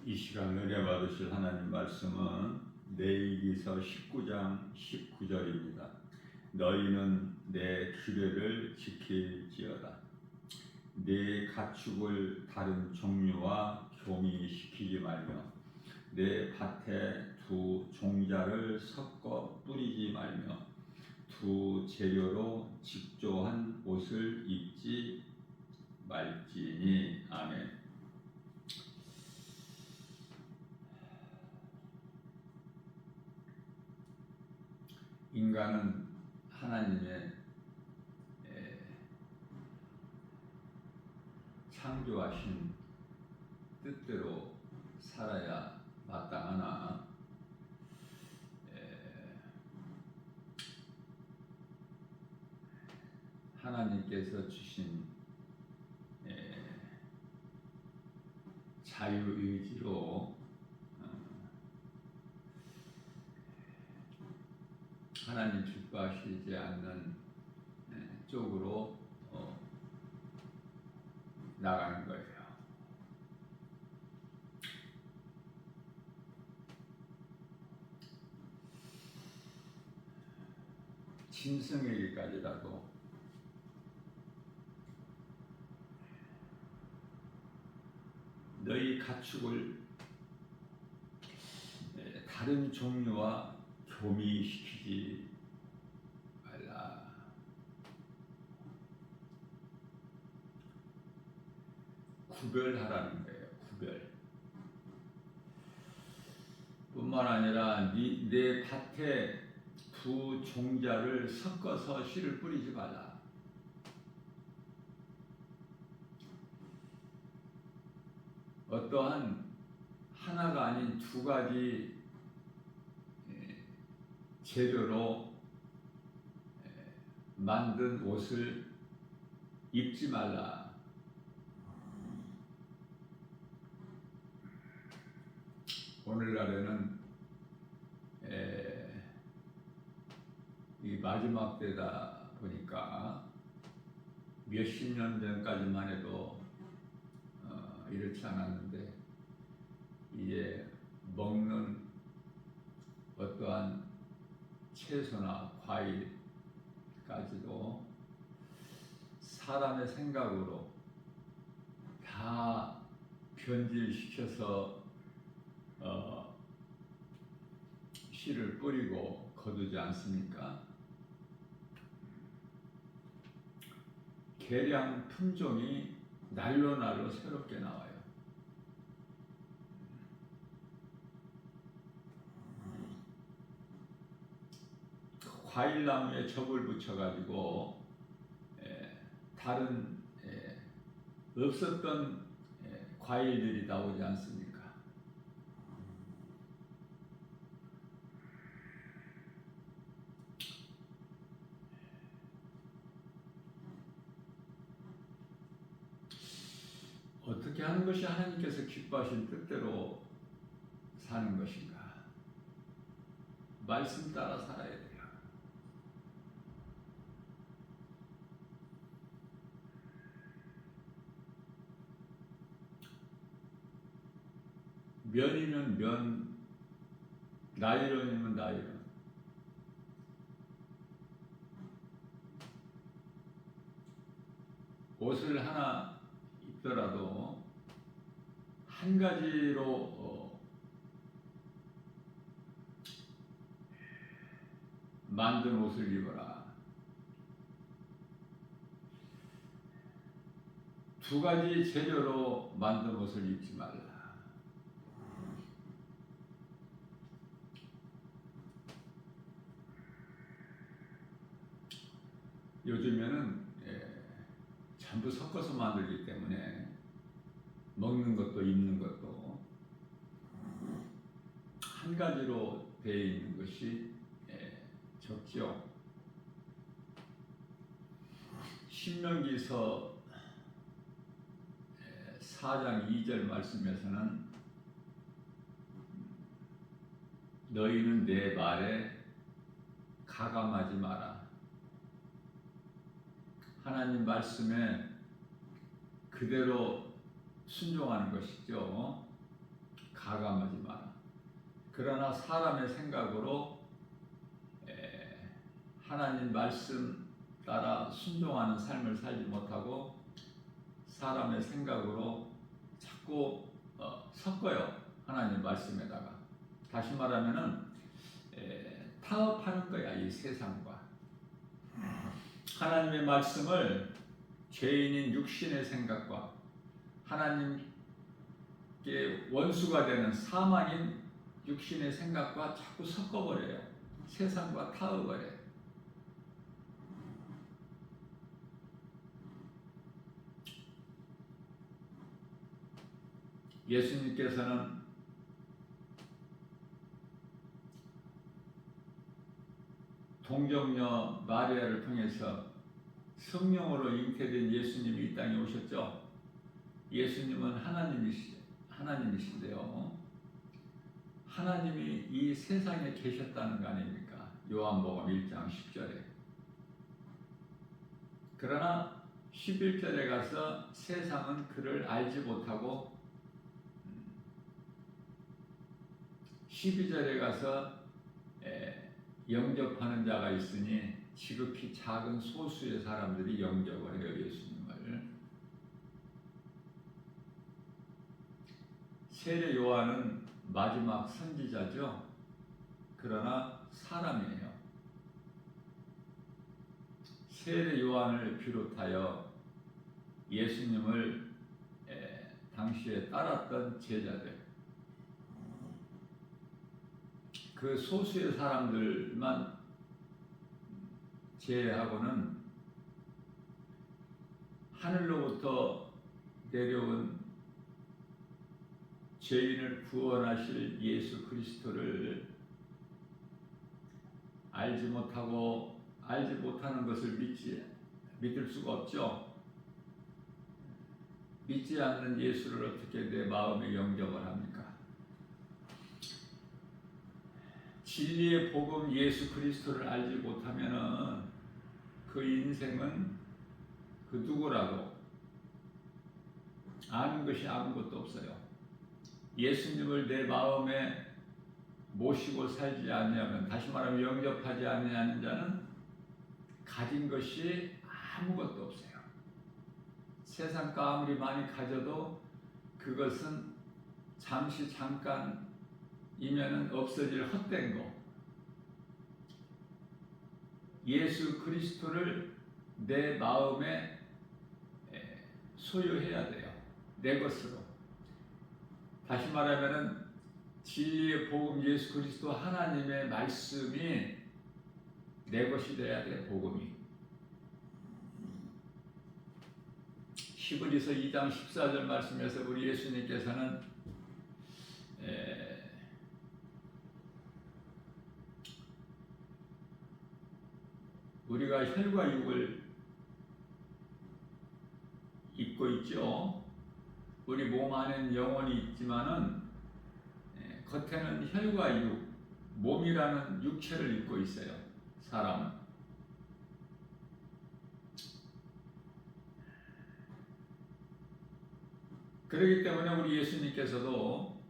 이 시간 은혜 받으실 하나님 말씀은 레위기서 19장 19절입니다. 너희는 내 규례를 지킬지어다. 네 가축을 다른 종류와 교미시키지 말며 내 밭에 두 종자를 섞어 뿌리지 말며 두 재료로 직조한 옷을 입지 말지니. 아멘. 인간은 하나님의 창조하신 뜻대로 살아야 마땅하나 하나님께서 주신 자유의지로 하나님 기뻐하시지 않는 쪽으로 나가는 거예요. 짐승에게까지라도 너희 가축을 다른 종류와 교미시키지 말라. 구별하라는 거예요. 구별. 뿐만 아니라 내 밭에 두 종자를 섞어서 씨를 뿌리지 말라. 어떠한 하나가 아닌 두 가지 재료로 만든 옷을 입지 말라. 오늘날에는 이 마지막 때다 보니까 몇십 년 전까지만 해도 이렇지 않았는데 이제 먹는 어떠한 채소나 과일까지도 사람의 생각으로 다 변질시켜서 씨를 뿌리고 거두지 않습니까? 개량 품종이 날로 날로 새롭게 나와요. 과일나무에 접을 붙여가지고 다른 없었던 과일들이 나오지 않습니까? 어떻게 하는 것이 하나님께서 기뻐하신 뜻대로 사는 것인가? 말씀 따라 살아야 돼요. 면이면 면, 나일론이면 나일론. 옷을 하나 입더라도 한 가지로 만든 옷을 입어라. 두 가지 재료로 만든 옷을 입지 말라. 요즘에는 전부 섞어서 만들기 때문에 먹는 것도 입는 것도 한 가지로 되어 있는 것이 적죠. 신명기서 4장 2절 말씀에서는 너희는 내 말에 가감하지 마라. 하나님 말씀에 그대로 순종하는 것이죠. 가감하지 마라. 그러나 사람의 생각으로 하나님 말씀 따라 순종하는 삶을 살지 못하고 사람의 생각으로 자꾸 섞어요. 하나님 말씀에다가. 다시 말하면은 타협하는 거야, 이 세상과. 하나님의 말씀을 죄인인 육신의 생각과 하나님께 원수가 되는 사망인 육신의 생각과 자꾸 섞어버려요. 세상과 타협을 해요. 예수님께서는 동정녀 마리아를 통해서 성령으로 잉태된 예수님이 이 땅에 오셨죠. 예수님은 하나님이신데요. 하나님이 이 세상에 계셨다는 거 아닙니까? 요한복음 1장 10절에. 그러나 11절에 가서 세상은 그를 알지 못하고 12절에 가서 영접하는 자가 있으니 지극히 작은 소수의 사람들이 영접을 해요. 예수님을. 세례 요한은 마지막 선지자죠. 그러나 사람이에요. 세례 요한을 비롯하여 예수님을 당시에 따랐던 제자들, 그 소수의 사람들만 제외하고는 하늘로부터 내려온 죄인을 구원하실 예수 그리스도를 알지 못하는 것을 믿을 수가 없죠. 믿지 않는 예수를 어떻게 내 마음에 영접을 합니까? 진리의 복음 예수 그리스도를 알지 못하면은 그 인생은 그 누구라도 아는 것이 아무것도 없어요. 예수님을 내 마음에 모시고 살지 않으면, 다시 말하면 영접하지 않는 자는 가진 것이 아무것도 없어요. 세상과 아무리 많이 가져도 그것은 잠깐이면은 없어질 헛된 거. 예수 그리스도를 내 마음에 소유해야 돼요. 내 것으로. 다시 말하면은 진리의 복음 예수 그리스도 하나님의 말씀이 내 것이 돼야 돼. 복음이. 히브리서 2장 14절 말씀에서 우리 예수님께서는 우리가 혈과 육을 입고 있죠. 우리 몸 안에는 영혼이 있지만은 겉에는 혈과 육, 몸이라는 육체를 입고 있어요. 사람은. 그렇기 때문에 우리 예수님께서도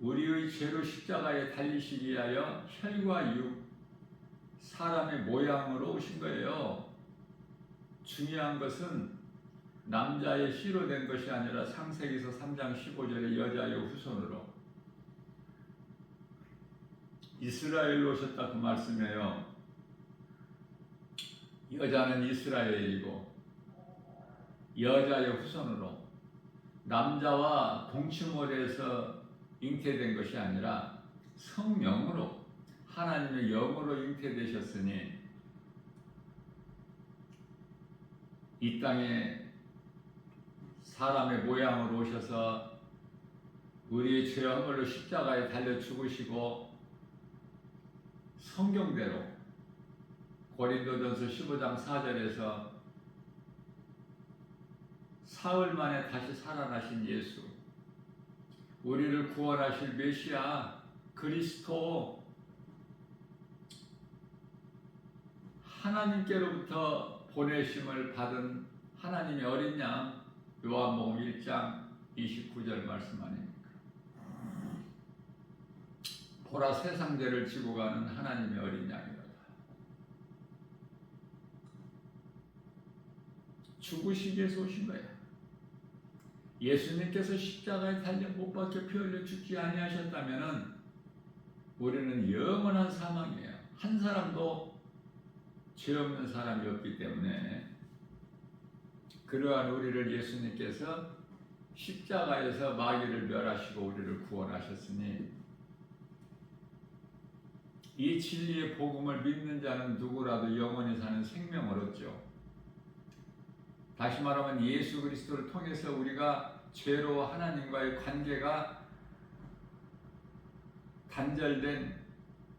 우리의 죄로 십자가에 달리시기 위하여 혈과 육, 사람의 모양으로 오신 거예요. 중요한 것은 남자의 씨로 된 것이 아니라 창세기서 3장 15절에 여자의 후손으로 이스라엘로 오셨다 그 말씀이에요. 여자는 이스라엘이고 여자의 후손으로, 남자와 동침몰에서 잉태된 것이 아니라 성령으로, 하나님의 영으로 잉태되셨으니 이 땅에 사람의 모양으로 오셔서 우리의 죄 허물로 십자가에 달려 죽으시고 성경대로 고린도전서 15장 4절에서 사흘 만에 다시 살아나신 예수, 우리를 구원하실 메시아 그리스도, 하나님께로부터 보내심을 받은 하나님의 어린 양, 요한복음 1장 29절 말씀 아닙니까? 보라 세상 죄를 지고 가는 하나님의 어린 양이로다. 죽으시기 위해서 오신 거야. 예수님께서 십자가에 달려 못 박혀 피 흘려 죽지 아니하셨다면은 우리는 영원한 사망이에요. 한 사람도 죄 없는 사람이 없기 때문에 그러한 우리를 예수님께서 십자가에서 마귀를 멸하시고 우리를 구원하셨으니 이 진리의 복음을 믿는 자는 누구라도 영원히 사는 생명을 얻죠. 다시 말하면 예수 그리스도를 통해서 우리가 죄로 하나님과의 관계가 단절된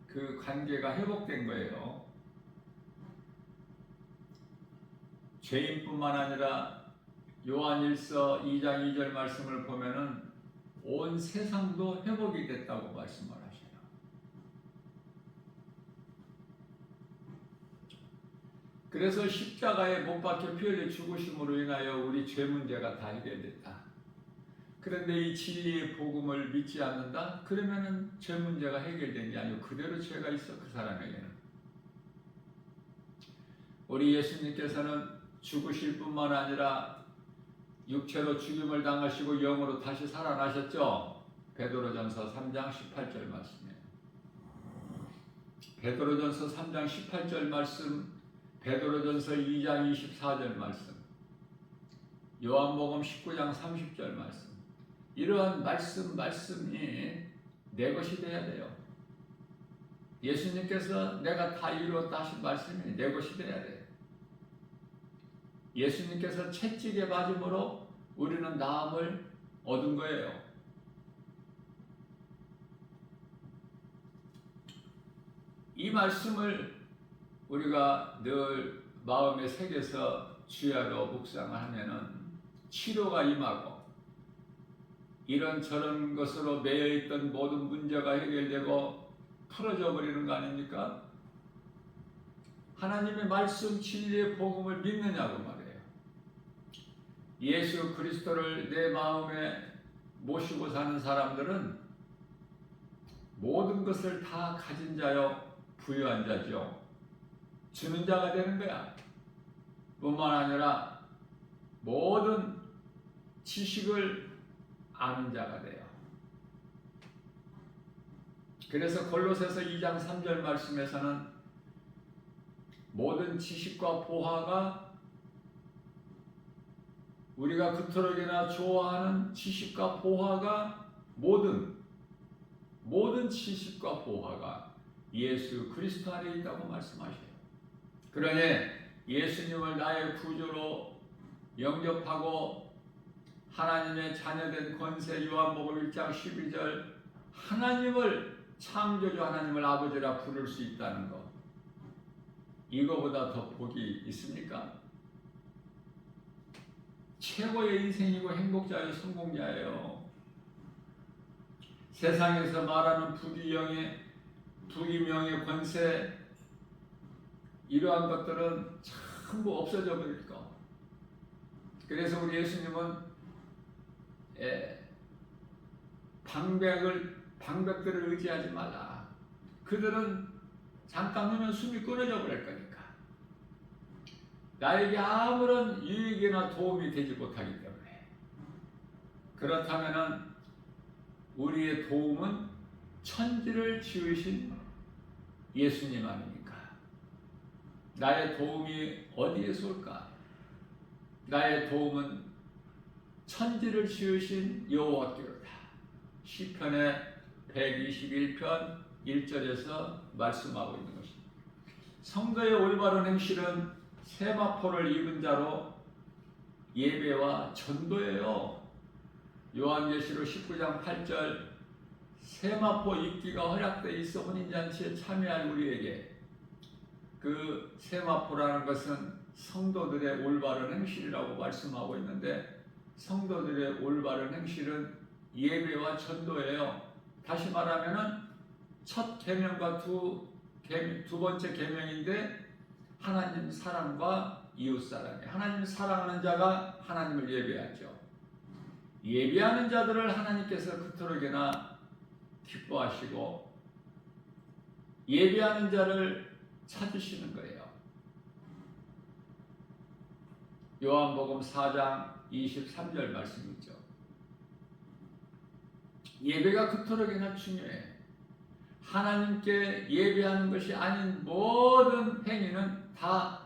그 관계가 회복된 거예요. 죄인뿐만 아니라 요한일서 2장 2절 말씀을 보면은 온 세상도 회복이 됐다고 말씀을 하셔요. 그래서 십자가에 못 박혀 피 흘려 죽으심으로 인하여 우리 죄 문제가 다 해결됐다. 그런데 이 진리의 복음을 믿지 않는다? 그러면은 죄 문제가 해결된 게 아니고 그대로 죄가 있어, 그 사람에게는. 우리 예수님께서는 죽으실 뿐만 아니라 육체로 죽임을 당하시고 영으로 다시 살아나셨죠. 베드로전서 3장 18절 말씀이에요. 베드로전서 3장 18절 말씀, 베드로전서 2장 24절 말씀, 요한복음 19장 30절 말씀, 이러한 말씀이 내 것이 돼야 돼요. 예수님께서 내가 다 이루었다 하신 말씀이 내 것이 돼야 돼요. 예수님께서 채찍에 맞음으로 우리는 나음을 얻은 거예요. 이 말씀을 우리가 늘 마음에 새겨서 주야로 묵상을 하면은 치료가 임하고 이런저런 것으로 매여있던 모든 문제가 해결되고 풀어져 버리는 거 아닙니까? 하나님의 말씀 진리의 복음을 믿느냐고 말이에요. 예수 그리스도를 내 마음에 모시고 사는 사람들은 모든 것을 다 가진 자요 부유한 자죠. 주는 자가 되는 거야. 뿐만 아니라 모든 지식을 아는 자가 돼요. 그래서 골로새서 2장 3절 말씀에서는 모든 지식과 보화가 우리가 그토록이나 좋아하는 지식과 보화가 모든 지식과 보화가 예수 그리스도 안에 있다고 말씀하셔요. 그러니 예수님을 나의 구주로 영접하고 하나님의 자녀된 권세, 요한복음 1장 12절 하나님을 창조주 하나님을 아버지라 부를 수 있다는 것, 이거보다 더 복이 있습니까? 최고의 인생이고 행복자요 성공자예요. 세상에서 말하는 부귀명예, 권세, 이러한 것들은 전부 없어져 버릴 거. 그래서 우리 예수님은 방백들을 의지하지 말라. 그들은 잠깐 후면 숨이 끊어져 버릴 거니까. 나에게 아무런 유익이나 도움이 되지 못하기 때문에. 그렇다면은 우리의 도움은 천지를 지으신 예수님 아닙니까? 나의 도움이 어디에서 올까? 나의 도움은 천지를 지으신 여호와께로다. 시편의 121편 1절에서 말씀하고 있는 것입니다. 성도의 올바른 행실은 세마포를 입은 자로 예배와 전도예요. 요한계시록 19장 8절 세마포 입기가 허락되어 있어 혼인잔치에 참여할 우리에게, 그 세마포라는 것은 성도들의 올바른 행실이라고 말씀하고 있는데, 성도들의 올바른 행실은 예배와 전도예요. 다시 말하면은 첫 계명과 두 번째 계명인데 하나님 사랑과 이웃 사랑이에요. 하나님 사랑하는 자가 하나님을 예배하죠. 예배하는 자들을 하나님께서 그토록이나 기뻐하시고 예배하는 자를 찾으시는 거예요. 요한복음 4장 23절 말씀이죠. 예배가 그토록이나 중요해. 하나님께 예배하는 것이 아닌 모든 행위는 다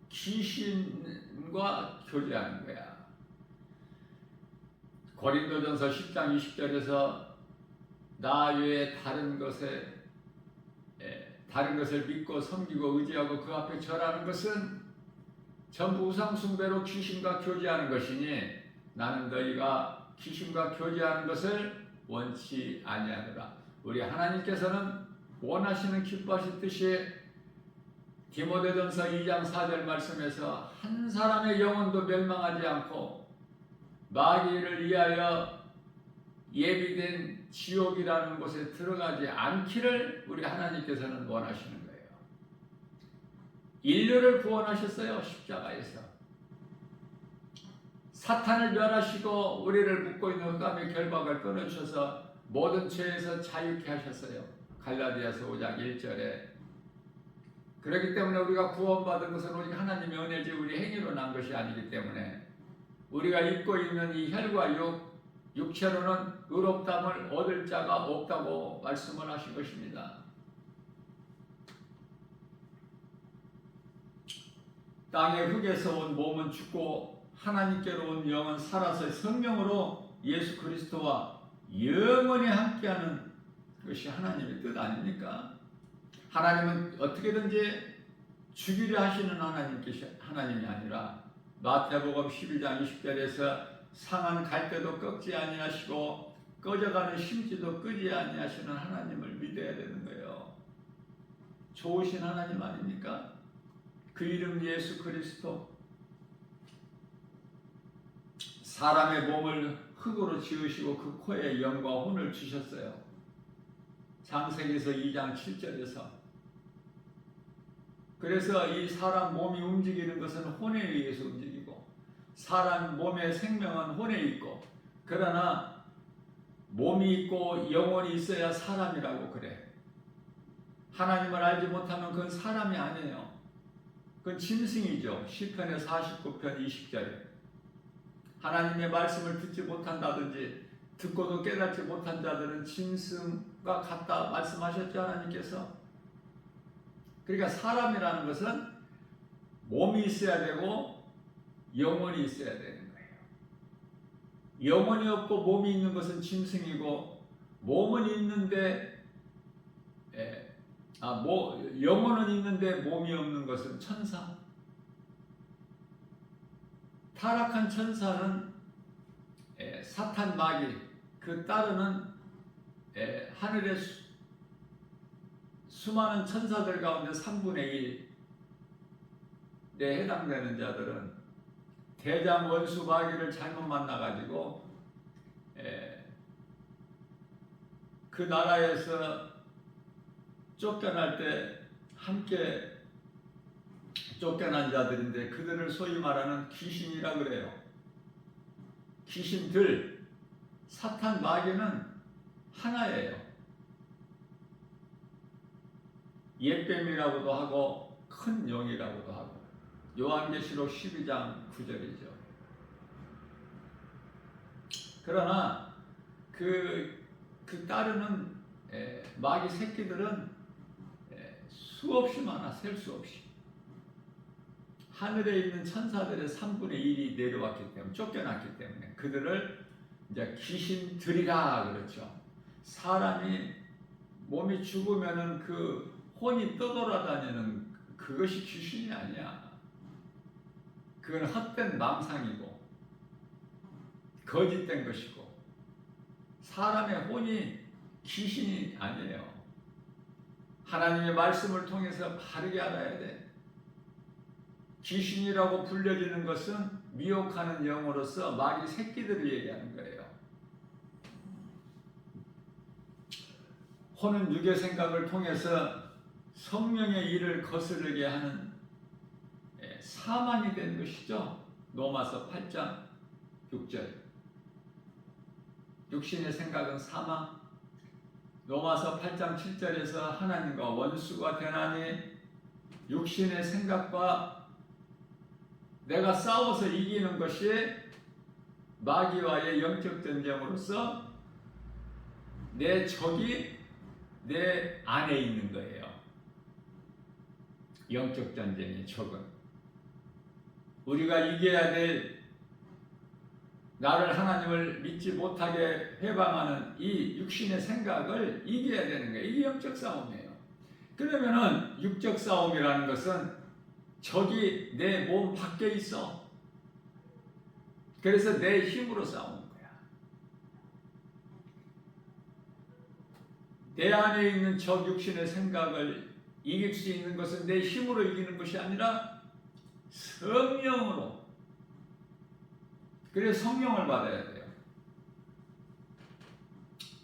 귀신과 교제하는 거야. 고린도전서 10장 20절에서 나 외에 다른 것을 믿고 섬기고 의지하고 그 앞에 절하는 것은 전부 우상숭배로 귀신과 교제하는 것이니 나는 너희가 귀신과 교제하는 것을 원치 아니하노라. 우리 하나님께서는 원하시는 기뻐하실 뜻이 디모데전서 2장 4절 말씀에서 한 사람의 영혼도 멸망하지 않고 마귀를 위하여 예비된 지옥이라는 곳에 들어가지 않기를 우리 하나님께서는 원하시는 거예요. 인류를 구원하셨어요. 십자가에서. 사탄을 멸하시고 우리를 묶고 있는 흑암의 결박을 끊어주셔서 모든 죄에서 자유케 하셨어요. 갈라디아서 5장 1절에. 그렇기 때문에 우리가 구원받은 것은 오직 하나님의 은혜지 우리 행위로 난 것이 아니기 때문에 우리가 입고 있는 이 혈과 육체로는 의롭다함을 얻을 자가 없다고 말씀을 하신 것입니다. 땅의 흙에서 온 몸은 죽고 하나님께로 온 영은 살아서 성령으로 예수 그리스도와 영원히 함께하는 것이 하나님의 뜻 아닙니까? 하나님은 어떻게든지 죽이려 하시는 하나님이 아니라 마태복음 12장 20절에서 상한 갈대도 꺾지 아니하시고 꺼져가는 심지도 끄지 아니하시는 하나님을 믿어야 되는 거예요. 좋으신 하나님 아닙니까? 그 이름 예수 그리스도. 사람의 몸을 흙으로 지으시고 그 코에 영과 혼을 주셨어요. 창세기서 2장 7절에서. 그래서 이 사람 몸이 움직이는 것은 혼에 의해서 움직이고 사람 몸의 생명은 혼에 있고 그러나 몸이 있고 영혼이 있어야 사람이라고 그래. 하나님을 알지 못하면 그건 사람이 아니에요. 그건 짐승이죠. 시편의 49편 20절에 하나님의 말씀을 듣지 못한다든지 듣고도 깨닫지 못한 자들은 짐승과 같다 말씀하셨죠. 하나님께서. 그러니까 사람이라는 것은 몸이 있어야 되고 영혼이 있어야 되는 거예요. 영혼이 없고 몸이 있는 것은 짐승이고 몸은 있는데 영혼은 있는데 몸이 없는 것은 천사. 타락한 천사는 사탄 마귀 그 따르는 하늘의 수많은 천사들 가운데 3분의 1에 해당되는 자들은 대장 원수 마귀를 잘못 만나가지고 그 나라에서 쫓겨날 때 함께 쫓겨난 자들인데 그들을 소위 말하는 귀신이라 그래요. 귀신들, 사탄 마귀는 하나예요. 옛뱀이라고도 하고 큰 영이라고도 하고 요한계시록 12장 9절이죠. 그러나 그 따르는 마귀 새끼들은 수없이 많아. 셀 수 없이. 하늘에 있는 천사들의 3분의 1이 내려왔기 때문에 쫓겨났기 때문에 그들을 이제 귀신들이라 그렇죠. 사람이 몸이 죽으면은 그 혼이 떠돌아다니는 그것이 귀신이 아니야. 그건 헛된 망상이고 거짓된 것이고 사람의 혼이 귀신이 아니에요. 하나님의 말씀을 통해서 바르게 알아야 돼. 귀신이라고 불려지는 것은 미혹하는 영으로서 마귀 새끼들을 얘기하는 거예요. 혼은 육의 생각을 통해서 성령의 일을 거스르게 하는 사망이 된 것이죠. 로마서 8장 6절. 육신의 생각은 사망, 로마서 8장 7절에서 하나님과 원수가 되나니 육신의 생각과 내가 싸워서 이기는 것이 마귀와의 영적 전쟁으로서 내 적이 내 안에 있는 거예요. 영적 전쟁의 적은 우리가 이겨야 될 나를 하나님을 믿지 못하게 해방하는 이 육신의 생각을 이겨야 되는 거예요. 이게 영적 싸움이에요. 그러면은 육적 싸움이라는 것은 적이 내 몸 밖에 있어. 그래서 내 힘으로 싸우는 거야. 내 안에 있는 적 육신의 생각을 이길 수 있는 것은 내 힘으로 이기는 것이 아니라 성령으로. 그래서 성령을 받아야 돼요.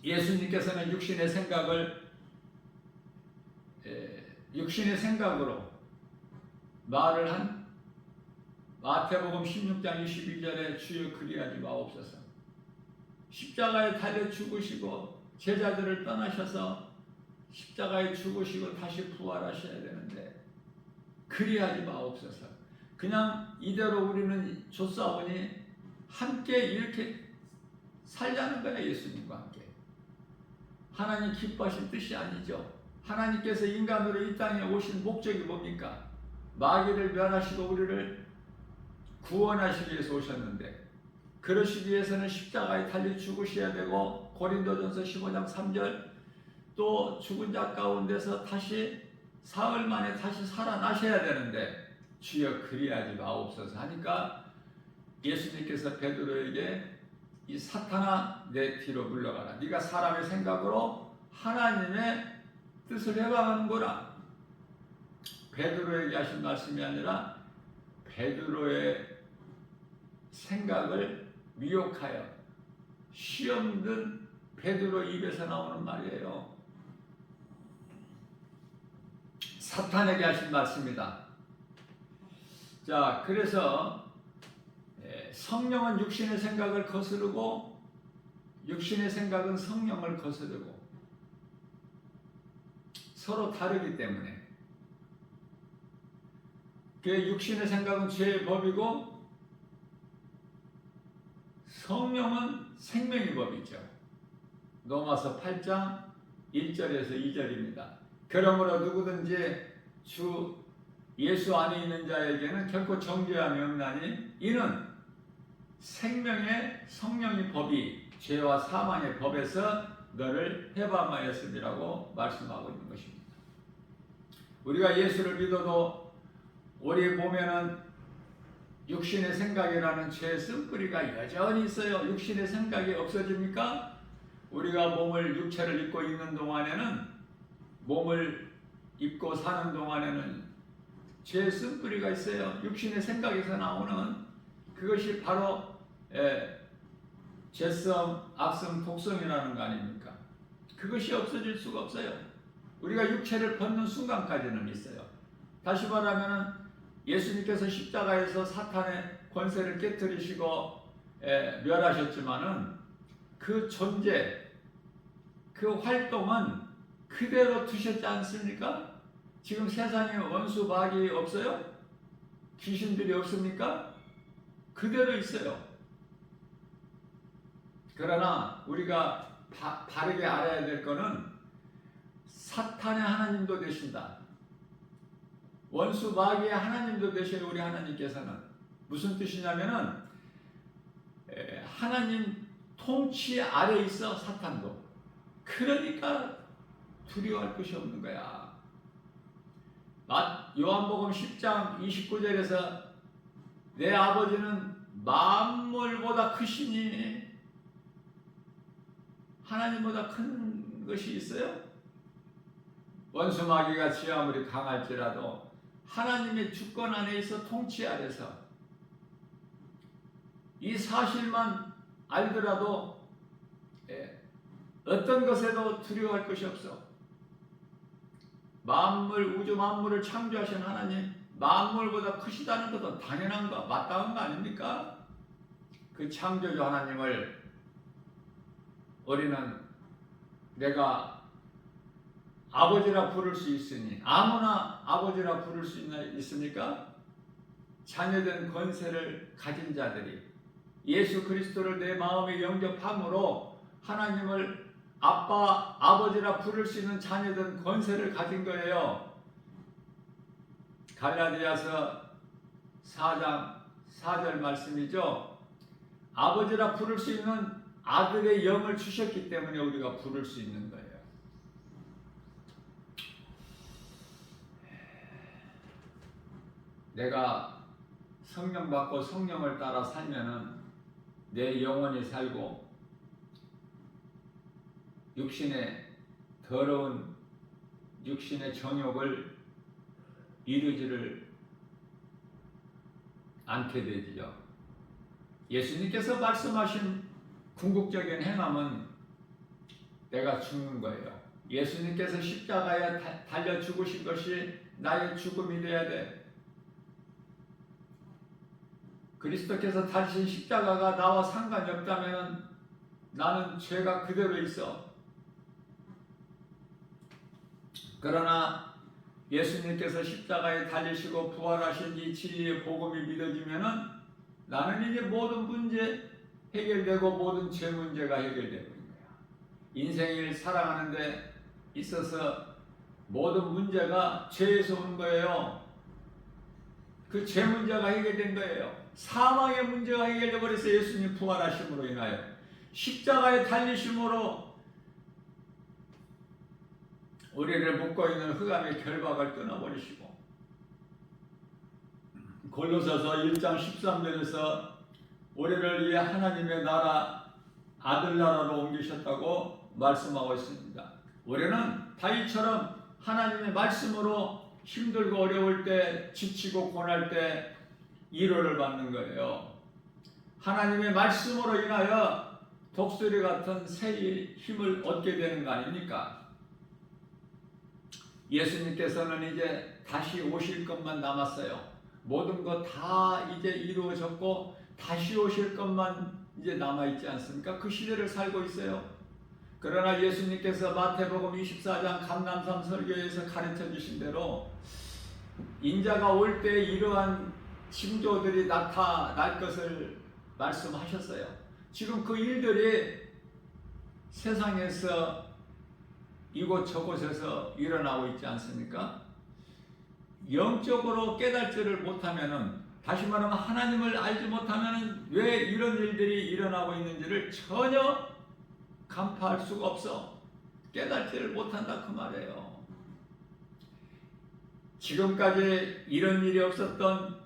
예수님께서는 육신의 생각으로 말을 한 마태복음 16장 22절에 주여 그리하지 마옵소서. 십자가에 달려 죽으시고 제자들을 떠나셔서 십자가에 죽으시고 다시 부활하셔야 되는데 그리하지 마옵소서. 그냥 이대로 우리는 조사오니 함께 이렇게 살자는 거야. 예수님과 함께. 하나님 기뻐하신 뜻이 아니죠. 하나님께서 인간으로 이 땅에 오신 목적이 뭡니까? 마귀를 멸하시고 우리를 구원하시기 위해서 오셨는데 그러시기 위해서는 십자가에 달려 죽으셔야 되고 고린도전서 15장 3절 또 죽은 자 가운데서 다시 사흘 만에 다시 살아나셔야 되는데 주여 그리하지 마옵소서 하니까 예수님께서 베드로에게 이 사탄아 내 뒤로 물러가라. 네가 사람의 생각으로 하나님의 뜻을 해방하는 거라. 베드로에게 하신 말씀이 아니라 베드로의 생각을 미혹하여 시험 든 베드로 입에서 나오는 말이에요. 사탄에게 하신 말씀이다. 자, 그래서 성령은 육신의 생각을 거스르고 육신의 생각은 성령을 거스르고 서로 다르기 때문에 그 육신의 생각은 죄의 법이고 성령은 생명의 법이죠. 로마서 8장 1절에서 2절입니다. 그러므로 누구든지 주 예수 안에 있는 자에게는 결코 정죄함이 없나니 이는 생명의 성령의 법이 죄와 사망의 법에서 너를 해방하였음이라고 말씀하고 있는 것입니다. 우리가 예수를 믿어도 우리 보면은 육신의 생각이라는 죄의 쓴뿌리가 여전히 있어요. 육신의 생각이 없어집니까? 우리가 몸을 육체를 입고 있는 동안에는 몸을 입고 사는 동안에는 죄의 쓴뿌리가 있어요. 육신의 생각에서 나오는 그것이 바로 죄성, 악성, 독성이라는 거 아닙니까? 그것이 없어질 수가 없어요. 우리가 육체를 벗는 순간까지는 있어요. 다시 말하면 예수님께서 십자가에서 사탄의 권세를 깨뜨리시고 멸하셨지만은 그 존재, 그 활동은 그대로 두셨지 않습니까? 지금 세상에 원수 마귀 없어요? 귀신들이 없습니까? 그대로 있어요. 그러나 우리가 바르게 알아야 될 것은 사탄의 하나님도 되신다. 원수 마귀의 하나님도 되셔요. 우리 하나님께서는 무슨 뜻이냐면은 하나님 통치 아래 있어 사탄도. 그러니까 두려워할 것이 없는 거야. 요한복음 10장 29절에서 내 아버지는 만물보다 크시니 하나님보다 큰 것이 있어요? 원수 마귀가 지 아무리 강할지라도 하나님의 주권 안에 있어 통치 아래서 이 사실만 알더라도 어떤 것에도 두려워할 것이 없어. 만물, 우주 만물을 창조하신 하나님, 만물보다 크시다는 것도 당연한 거, 마땅한 거 아닙니까? 그 창조주 하나님을 우리는 내가 아버지라 부를 수 있으니 아무나 아버지라 부를 수 있습니까? 자녀된 권세를 가진 자들이 예수 그리스도를 내 마음에 영접함으로 하나님을 아빠, 아버지라 부를 수 있는 자녀된 권세를 가진 거예요. 갈라디아서 4장 4절 말씀이죠. 아버지라 부를 수 있는 아들의 영을 주셨기 때문에 우리가 부를 수 있는 거예요. 내가 성령 받고 성령을 따라 살면은 내 영혼이 살고 육신의 더러운 육신의 정욕을 이루지를 않게 되지요. 예수님께서 말씀하신 궁극적인 행함은 내가 죽는 거예요. 예수님께서 십자가에 달려 죽으신 것이 나의 죽음이 되어야 돼. 그리스도께서 달리신 십자가가 나와 상관이 없다면 나는 죄가 그대로 있어. 그러나 예수님께서 십자가에 달리시고 부활하신 이 진리의 복음이 믿어지면은 나는 이제 모든 문제 해결되고 모든 죄 문제가 해결되고 있는 거야. 인생을 살아가는 데 있어서 모든 문제가 죄에서 오는 거예요. 그 죄 문제가 해결된 거예요. 사망의 문제가 해결돼 버렸어요. 예수님 부활하심으로 인하여 십자가에 달리심으로 우리를 묶고 있는 흑암의 결박을 끊어버리시고 골로새서 1장 13절에서 우리를 위해 하나님의 나라 아들나라로 옮기셨다고 말씀하고 있습니다. 우리는 다윗처럼 하나님의 말씀으로 힘들고 어려울 때 지치고 고날 때 위로를 받는 거예요. 하나님의 말씀으로 인하여 독수리 같은 새의 힘을 얻게 되는 거 아닙니까? 예수님께서는 이제 다시 오실 것만 남았어요. 모든 것 다 이제 이루어졌고 다시 오실 것만 이제 남아있지 않습니까? 그 시대를 살고 있어요. 그러나 예수님께서 마태복음 24장 감람산 설교에서 가르쳐 주신 대로 인자가 올 때 이러한 징조들이 나타날 것을 말씀하셨어요. 지금 그 일들이 세상에서 이곳저곳에서 일어나고 있지 않습니까? 영적으로 깨닫지를 못하면은, 다시 말하면 하나님을 알지 못하면은 왜 이런 일들이 일어나고 있는지를 전혀 간파할 수가 없어. 깨닫지를 못한다 그 말이에요. 지금까지 이런 일이 없었던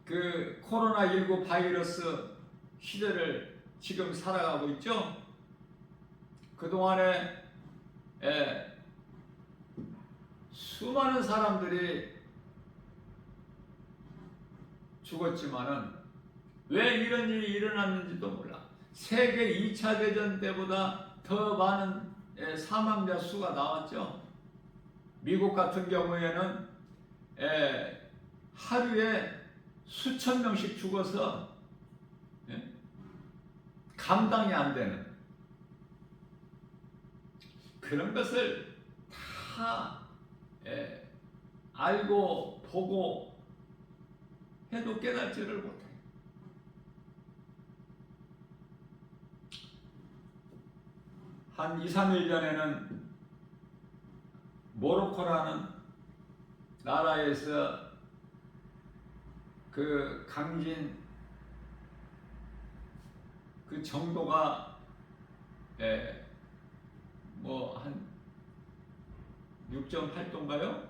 그 코로나19 바이러스 시대를 지금 살아가고 있죠. 그동안에 수많은 사람들이 죽었지만은 왜 이런 일이 일어났는지도 몰라. 세계 2차 대전 때보다 더 많은 사망자 수가 나왔죠. 미국 같은 경우에는 하루에 수천 명씩 죽어서 감당이 안 되는 그런 것을 다 알고 보고 해도 깨닫지를 못해. 한 2, 3일 전에는 모로코라는 나라에서 그 강진 그 정도가 뭐 한 6.8도인가요?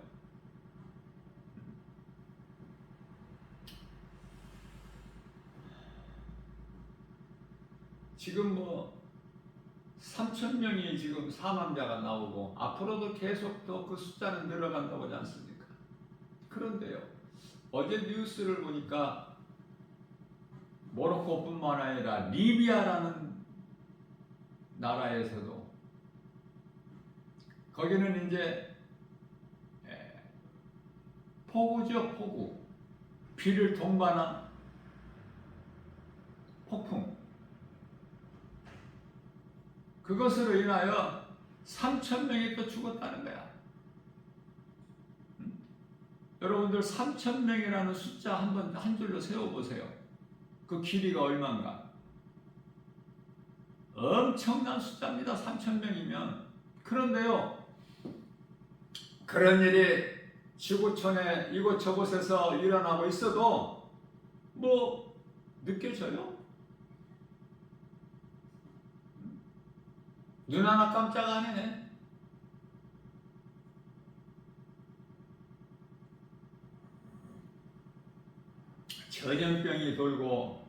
지금 뭐 3,000명이 지금 사망자가 나오고 앞으로도 계속 더 그 숫자는 늘어간다고 하지 않습니까? 그런데요, 어제 뉴스를 보니까 모로코뿐만 아니라 리비아라는 나라에서도 거기는 이제 폭우죠, 폭우. 비를 동반한 폭풍. 그것으로 인하여 3,000명이 또 죽었다는 거야. 여러분들 3,000명이라는 숫자 한번 한 줄로 세워보세요. 그 길이가 얼마인가? 엄청난 숫자입니다. 3,000명이면. 그런데요, 그런 일이 지구촌에 이곳저곳에서 일어나고 있어도 뭐 느껴져요? 눈 하나 깜짝 안 해네. 전염병이 돌고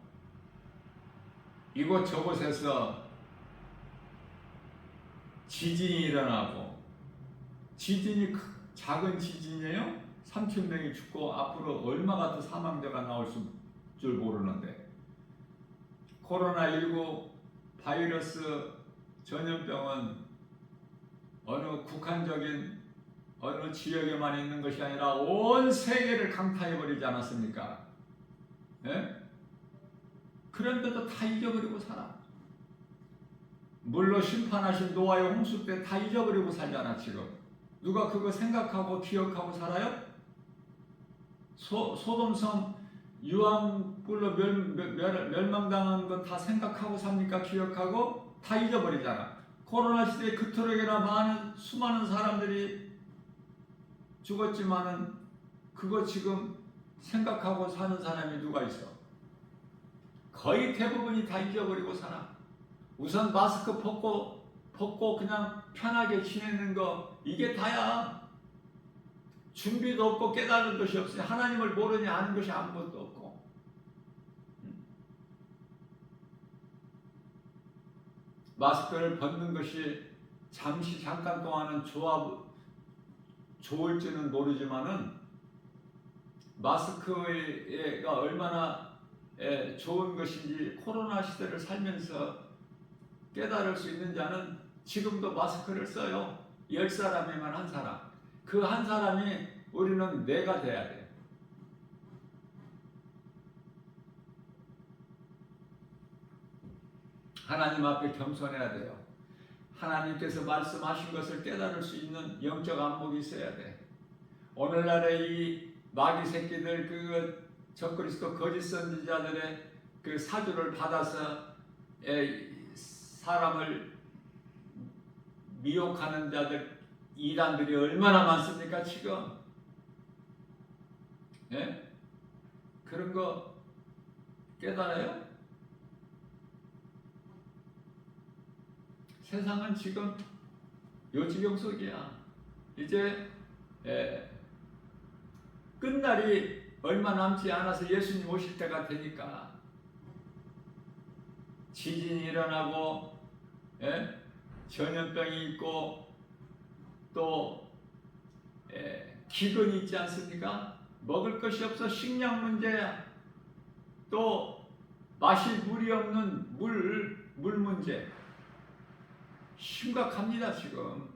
이곳저곳에서 지진이 일어나고, 지진이 작은 지진이에요? 3,000명이 죽고 앞으로 얼마가 더 사망자가 나올 줄 모르는데, 코로나19 바이러스 전염병은 어느 국한적인 어느 지역에만 있는 것이 아니라 온 세계를 강타해버리지 않았습니까? 네? 그런데도 다 잊어버리고 살아. 물로 심판하신 노아의 홍수 때 다 잊어버리고 살잖아. 지금 누가 그거 생각하고 기억하고 살아요? 소돔섬 유황불로 멸망당한 건 다 생각하고 삽니까? 기억하고? 다 잊어버리잖아. 코로나 시대에 그토록이나 많은 수많은 사람들이 죽었지만은 그거 지금 생각하고 사는 사람이 누가 있어? 거의 대부분이 다 잊어버리고 살아. 우선 마스크 벗고 그냥 편하게 지내는 거, 이게 다야. 준비도 없고 깨달은 것이 없으니 하나님을 모르니 아는 것이 아무것도 없고. 마스크를 벗는 것이 잠깐 동안은 좋을지는 모르지만은 마스크가 얼마나 좋은 것인지 코로나 시대를 살면서 깨달을 수 있는 자는 지금도 마스크를 써요. 10사람이면 한 사람. 그 한 사람이 우리는 내가 돼야 돼. 하나님 앞에 겸손해야 돼요. 하나님께서 말씀하신 것을 깨달을 수 있는 영적 안목이 있어야 돼. 오늘날의 이 마귀 새끼들, 그 적그리스도 거짓 선지자들의 그 사주를 받아서 사람을 미혹하는 자들, 이단들이 얼마나 많습니까 지금? 예? 그런 거 깨달아요? 세상은 지금 요지경 속이야. 이제 끝날이 얼마 남지 않아서 예수님 오실 때가 되니까 지진이 일어나고 전염병이 있고 또 기근이 있지 않습니까? 먹을 것이 없어 식량 문제야. 또 마실 물이 없는 물 문제 심각합니다 지금.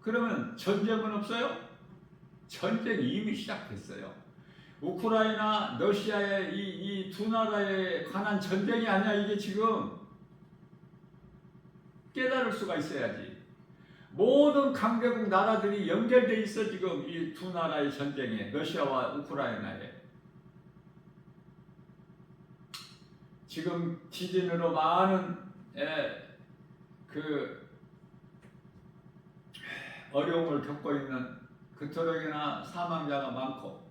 그러면 전쟁은 없어요? 전쟁이 이미 시작됐어요. 우크라이나, 러시아의 이 두 나라에 관한 전쟁이 아니야 이게 지금. 깨달을 수가 있어야지. 모든 강대국 나라들이 연결돼 있어 지금 이 두 나라의 전쟁에, 러시아와 우크라이나에. 지금 지진으로 많은 그 어려움을 겪고 있는, 그토록이나 사망자가 많고,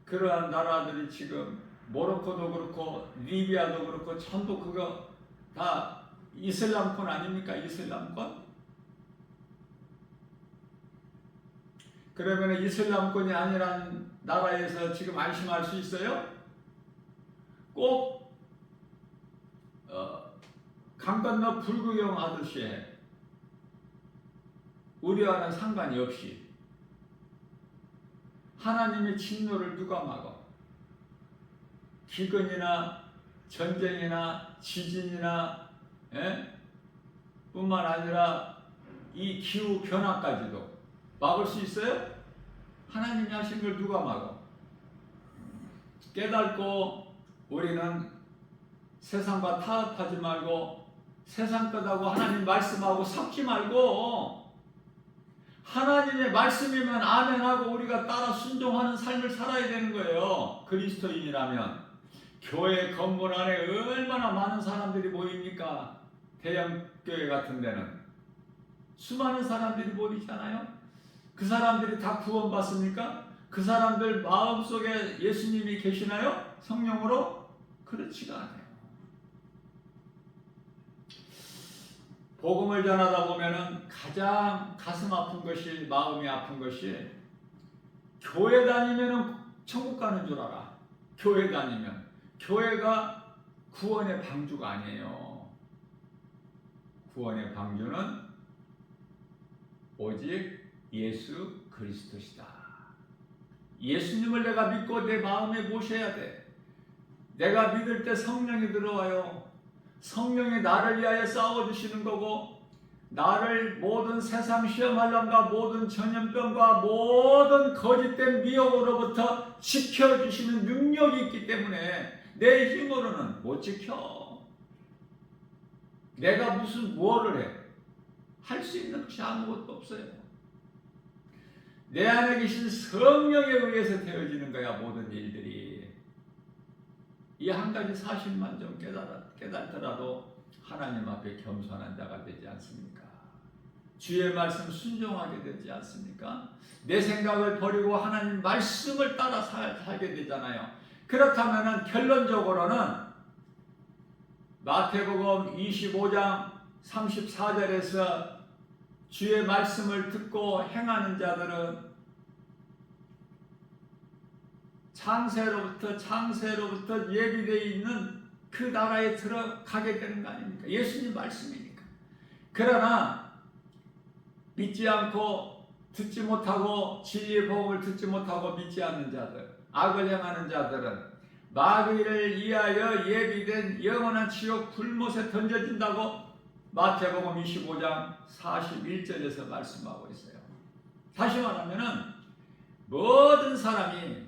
그러한 나라들이 지금 모로코도 그렇고 리비아도 그렇고 전부 그거 다 이슬람권 아닙니까? 이슬람권? 그러면 이슬람권이 아니란 나라에서 지금 안심할 수 있어요? 꼭 강 건너 불구경 하듯이 해. 우리와는 상관이 없이. 하나님의 진노를 누가 막아? 기근이나 전쟁이나 지진이나 뿐만 아니라 이 기후 변화까지도 막을 수 있어요? 하나님이 하신 걸 누가 막아? 깨닫고 우리는 세상과 타협하지 말고 세상 것하고 하나님 말씀하고 섞지 말고 하나님의 말씀이면 아멘하고 우리가 따라 순종하는 삶을 살아야 되는 거예요. 그리스도인이라면. 교회 건물 안에 얼마나 많은 사람들이 모입니까? 대형 교회 같은 데는 수많은 사람들이 모이잖아요. 그 사람들이 다 구원받습니까? 그 사람들 마음속에 예수님이 계시나요? 성령으로? 그렇지가 않아요. 복음을 전하다 보면은 가장 가슴 아픈 것이, 마음이 아픈 것이, 교회 다니면은 천국 가는 줄 알아. 교회 다니면. 교회가 구원의 방주가 아니에요. 구원의 방주는 오직 예수 그리스도시다. 예수님을 내가 믿고 내 마음에 모셔야 돼. 내가 믿을 때 성령이 들어와요. 성령이 나를 위하여 싸워주시는 거고, 나를 모든 세상 시험할람과 모든 전염병과 모든 거짓된 미혹으로부터 지켜주시는 능력이 있기 때문에 내 힘으로는 못 지켜. 내가 무슨 뭐를 해? 할 수 있는 것이 아무것도 없어요. 내 안에 계신 성령에 의해서 되어지는 거야, 모든 일들이. 이 한 가지 사실만 좀 깨달더라도 하나님 앞에 겸손한 자가 되지 않습니까? 주의 말씀 순종하게 되지 않습니까? 내 생각을 버리고 하나님 말씀을 따라 살게 되잖아요. 그렇다면 결론적으로는 마태복음 25장 34절에서 주의 말씀을 듣고 행하는 자들은 창세로부터 예비되어 있는 그 나라에 들어가게 되는 거 아닙니까? 예수님 말씀이니까. 그러나 믿지 않고 듣지 못하고 진리의 복음을 듣지 못하고 믿지 않는 자들, 악을 행하는 자들은 마귀를 위하여 예비된 영원한 지옥 불못에 던져진다고 마태복음 25장 41절에서 말씀하고 있어요. 다시 말하면 모든 사람이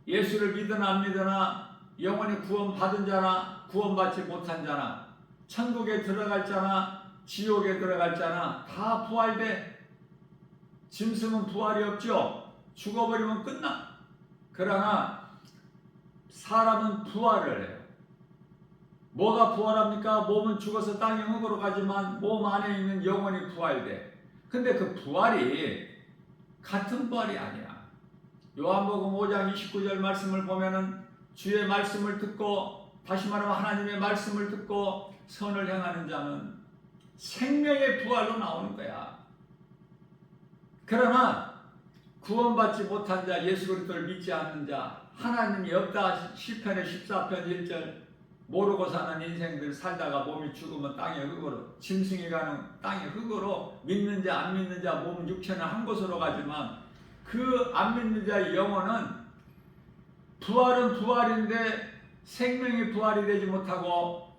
예수를 믿으나 안 믿으나, 영원히 구원받은 자나 구원받지 못한 자나, 천국에 들어갈 자나 지옥에 들어갈 자나 다 부활돼. 짐승은 부활이 없죠. 죽어버리면 끝나. 그러나 사람은 부활을 해요. 뭐가 부활합니까? 몸은 죽어서 땅의 흙으로 가지만 몸 안에 있는 영혼이 부활돼. 근데 그 부활이 같은 부활이 아니야. 요한복음 5장 29절 말씀을 보면은 주의 말씀을 듣고, 다시 말하면 하나님의 말씀을 듣고 선을 행하는 자는 생명의 부활로 나오는 거야. 그러나 구원받지 못한 자, 예수 그리스도를 믿지 않는 자, 하나님이 없다 시편의 14편 1절, 모르고 사는 인생들 살다가 몸이 죽으면 땅의 흙으로, 짐승이 가는 땅의 흙으로, 믿는 자 안 믿는 자 몸 육체는 한 곳으로 가지만 그 안 믿는 자의 영혼은 부활은 부활인데 생명이 부활이 되지 못하고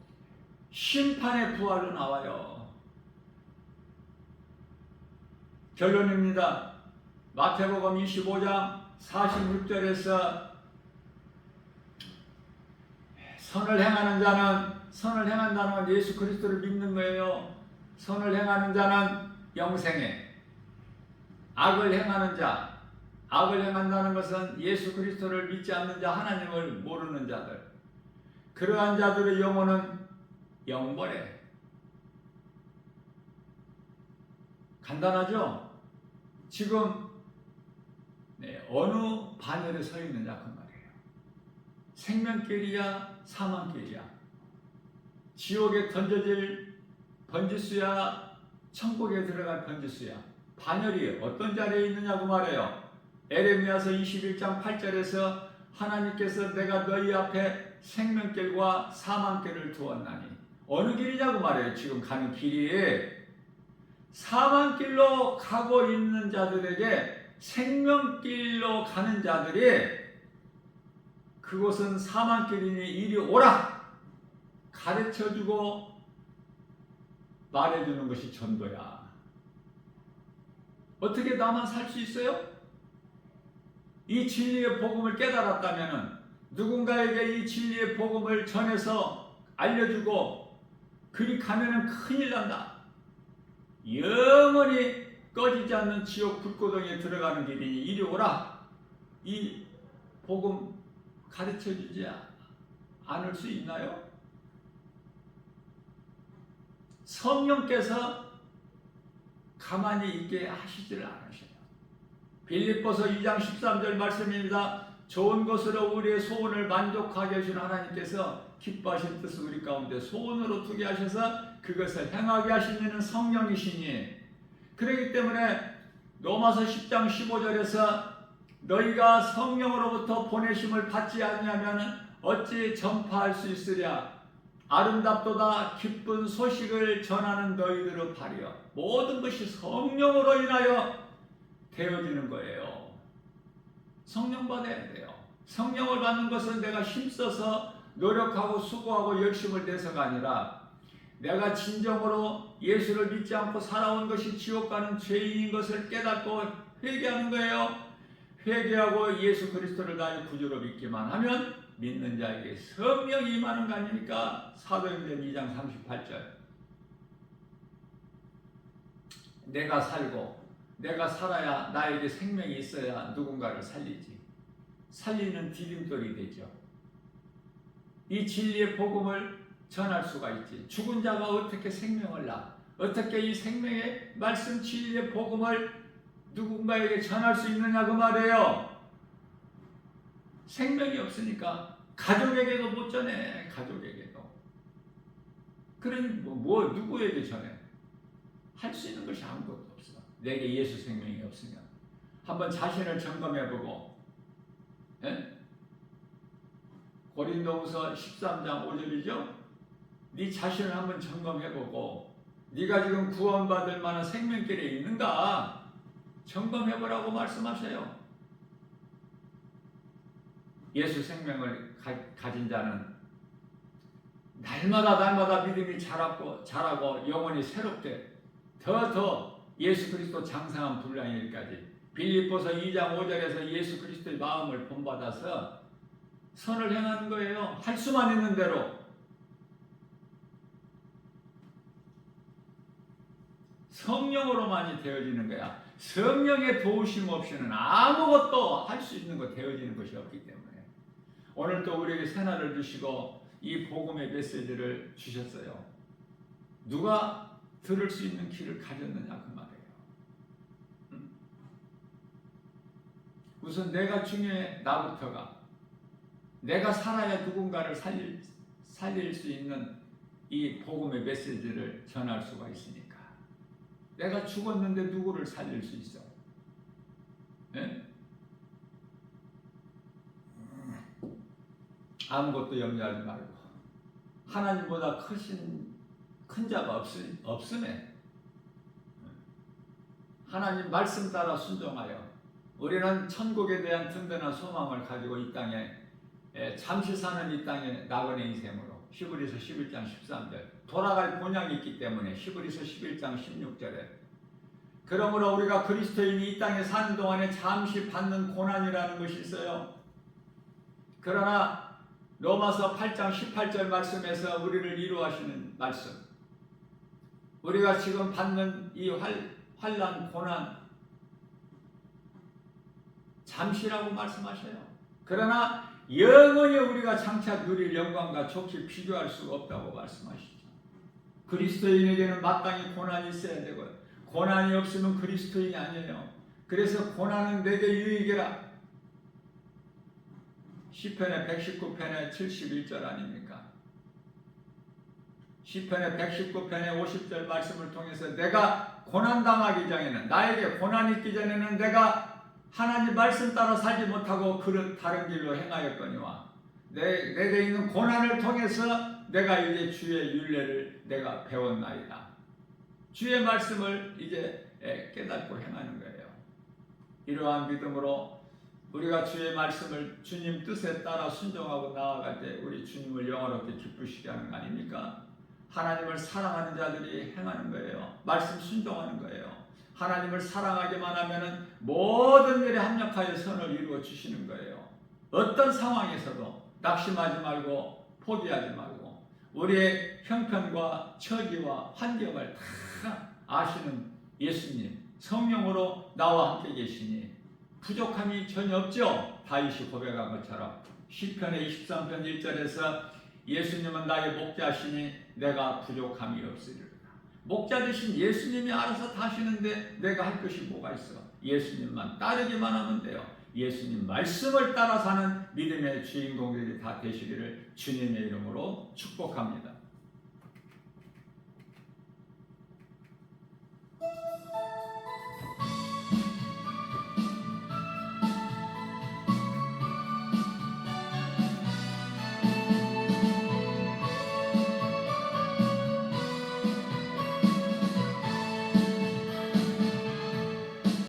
심판의 부활로 나와요. 결론입니다. 마태복음 25장 46절에서 선을 행하는 자는, 선을 행한다는 건 예수 그리스도를 믿는 거예요. 선을 행하는 자는 영생에, 악을 행하는 자, 악을 행한다는 것은 예수 그리스도를 믿지 않는 자, 하나님을 모르는 자들, 그러한 자들의 영혼은 영벌에. 간단하죠? 지금 어느 반열에 서 있느냐 그 말이에요. 생명길이야 사망길이야, 지옥에 던져질 번지수야 천국에 들어갈 번지수야, 반열이 어떤 자리에 있느냐고 말해요. 에레미야서 21장 8절에서 하나님께서 내가 너희 앞에 생명길과 사망길을 두었나니, 어느 길이냐고 말해요. 지금 가는 길이 사망길로 가고 있는 자들에게 생명길로 가는 자들이, 그곳은 사망길이니 이리 오라 가르쳐주고 말해주는 것이 전도야. 어떻게 나만 살 수 있어요? 이 진리의 복음을 깨달았다면 누군가에게 이 진리의 복음을 전해서 알려주고 그리 가면은 큰일 난다. 영원히 꺼지지 않는 지옥 불구덩이에 들어가는 길이니 이리 오라. 이 복음 가르쳐주지 않을 수 있나요? 성령께서 가만히 있게 하시지를 않으셔요. 빌립보서 2장 13절 말씀입니다. 좋은 것으로 우리의 소원을 만족하게 하신 하나님께서 기뻐하신 뜻을 우리 가운데 소원으로 두게 하셔서 그것을 행하게 하신 이는 성령이시니, 그렇기 때문에 로마서 10장 15절에서 너희가 성령으로부터 보내심을 받지 아니하면 어찌 전파할 수 있으랴. 아름답도다 기쁜 소식을 전하는 너희들의 발이여. 모든 것이 성령으로 인하여 되어지는 거예요. 성령 받아야 돼요. 성령을 받는 것은 내가 힘써서 노력하고 수고하고 열심을 내서가 아니라 내가 진정으로 예수를 믿지 않고 살아온 것이 지옥 가는 죄인인 것을 깨닫고 회개하는 거예요. 회개하고 예수 그리스도를 나의 구주로 믿기만 하면 믿는 자에게 성령이 임하는 거 아닙니까? 사도행전 2장 38절. 내가 살고 내가 살아야 나에게 생명이 있어야 누군가를 살리지. 살리는 디딤돌이 되죠. 이 진리의 복음을 전할 수가 있지. 죽은 자가 어떻게 생명을 낳아? 어떻게 이 생명의 말씀 진리의 복음을 누군가에게 전할 수 있느냐 그 말이에요. 생명이 없으니까 가족에게도 못 전해. 가족에게도. 그러니 누구에게 전해? 할 수 있는 것이 아무것도 없어. 내게 예수 생명이 없으면. 한번 자신을 점검해보고, 예? 고린도후서 13장 5절이죠. 네 자신을 한번 점검해보고 네가 지금 구원받을 만한 생명길에 있는가 점검해보라고 말씀하셔요. 예수 생명을 가진 자는 날마다 믿음이 자라고 영혼이 새롭게 더 예수 그리스도 장성한 분량일까지. 빌립보서 2장 5절에서 예수 그리스도의 마음을 본받아서 선을 행하는 거예요. 할 수만 있는 대로. 성령으로만이 되어지는 거야. 성령의 도우심 없이는 아무것도 할 수 있는 거 되어지는 것이 없기 때문에 오늘 또 우리에게 새날을 주시고 이 복음의 메시지를 주셨어요. 누가 들을 수 있는 귀를 가졌느냐 그 말이에요. 우선 내가 중요해. 나부터가. 내가 살아야 누군가를 살릴 수 있는 이 복음의 메시지를 전할 수가 있으니까. 내가 죽었는데 누구를 살릴 수 있어? 네? 아무것도 염려하지 말고 하나님보다 큰 자가 없으네. 하나님 말씀 따라 순종하여 우리는 천국에 대한 든든한 소망을 가지고 이 땅에 잠시 사는 이 땅에 나그네 인생으로 히브리서 11장 13절 돌아갈 본향이 있기 때문에 히브리서 11장 16절에 그러므로 우리가 그리스도인이 이 땅에 사는 동안에 잠시 받는 고난이라는 것이 있어요. 그러나 로마서 8장 18절 말씀에서 우리를 위로하시는 말씀, 우리가 지금 받는 이 환난 고난 잠시라고 말씀하셔요. 그러나 영원히 우리가 장차 누릴 영광과 좋게 비교할 수가 없다고 말씀하시죠. 그리스도인에게는 마땅히 고난이 있어야 되고요. 고난이 없으면 그리스도인이 아니에요. 그래서 고난은 내게 유익이라. 시편의 119편의 71절 아닙니까? 시편의 119편의 50절 말씀을 통해서 내가 고난당하기 전에는, 나에게 고난이 있기 전에는 내가 하나님 말씀 따라 살지 못하고 다른 길로 행하였거니와 내게 있는 고난을 통해서 내가 이제 주의 율례를 내가 배웠나이다. 주의 말씀을 이제 깨닫고 행하는 거예요. 이러한 믿음으로 우리가 주의 말씀을 주님 뜻에 따라 순종하고 나아갈 때 우리 주님을 영원롭게 기쁘시게 하는 거 아닙니까? 하나님을 사랑하는 자들이 행하는 거예요. 말씀 순종하는 거예요. 하나님을 사랑하기만 하면 모든 일에 합력하여 선을 이루어 주시는 거예요. 어떤 상황에서도 낙심하지 말고 포기하지 말고 우리의 형편과 처지와 환경을 다 아시는 예수님, 성령으로 나와 함께 계시니 부족함이 전혀 없죠. 다윗이 고백한 것처럼 시편의 23편 1절에서 예수님은 나의 목자시니 내가 부족함이 없으리라. 목자 되신 예수님이 알아서 다 하시는데 내가 할 것이 뭐가 있어? 예수님만 따르기만 하면 돼요. 예수님 말씀을 따라 사는 믿음의 주인공들이 다 되시기를 주님의 이름으로 축복합니다.